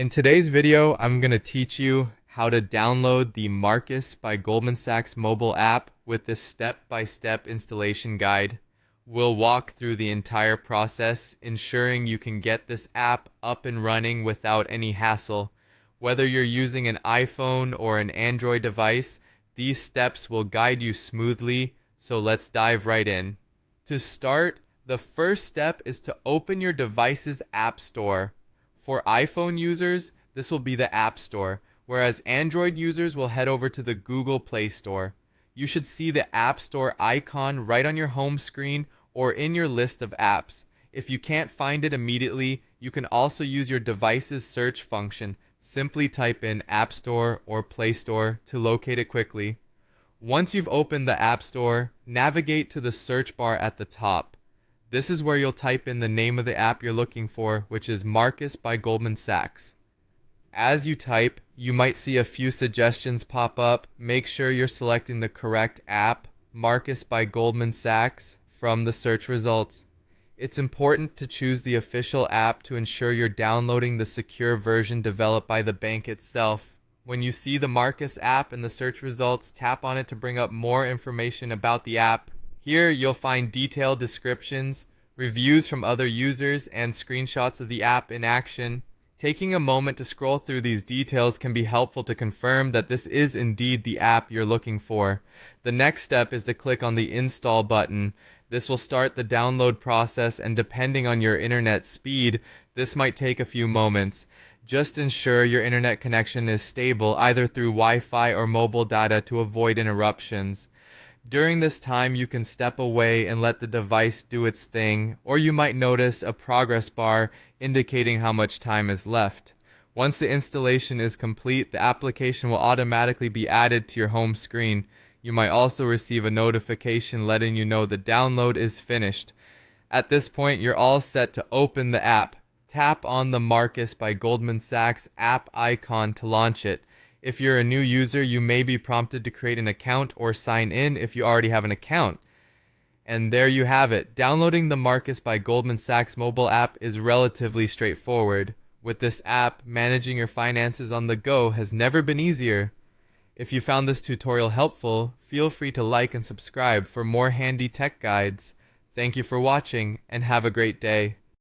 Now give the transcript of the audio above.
In today's video, I'm going to teach you how to download the Marcus by Goldman Sachs mobile app with this step-by-step installation guide. We'll walk through the entire process, ensuring you can get this app up and running without any hassle. Whether you're using an iPhone or an Android device, these steps will guide you smoothly, so let's dive right in. To start, the first step is to open your device's app store. For iPhone users, this will be the App Store, whereas Android users will head over to the Google Play Store. You should see the App Store icon right on your home screen or in your list of apps. If you can't find it immediately, you can also use your device's search function. Simply type in App Store or Play Store to locate it quickly. Once you've opened the App Store, navigate to the search bar at the top. This is where you'll type in the name of the app you're looking for, which is Marcus by Goldman Sachs. As you type, you might see a few suggestions pop up. Make sure you're selecting the correct app, Marcus by Goldman Sachs, from the search results. It's important to choose the official app to ensure you're downloading the secure version developed by the bank itself. When you see the Marcus app in the search results, tap on it to bring up more information about the app. Here you'll find detailed descriptions, reviews from other users, and screenshots of the app in action. Taking a moment to scroll through these details can be helpful to confirm that this is indeed the app you're looking for. The next step is to click on the install button. This will start the download process, and depending on your internet speed, this might take a few moments. Just ensure your internet connection is stable, either through Wi-Fi or mobile data, to avoid interruptions. During this time, you can step away and let the device do its thing, or you might notice a progress bar indicating how much time is left. Once the installation is complete, the application will automatically be added to your home screen. You might also receive a notification letting you know the download is finished. At this point, you're all set to open the app. Tap on the Marcus by Goldman Sachs app icon to launch it. If you're a new user, you may be prompted to create an account or sign in if you already have an account. And there you have it. Downloading the Marcus by Goldman Sachs mobile app is relatively straightforward. With this app, managing your finances on the go has never been easier. If you found this tutorial helpful, feel free to like and subscribe for more handy tech guides. Thank you for watching, and have a great day.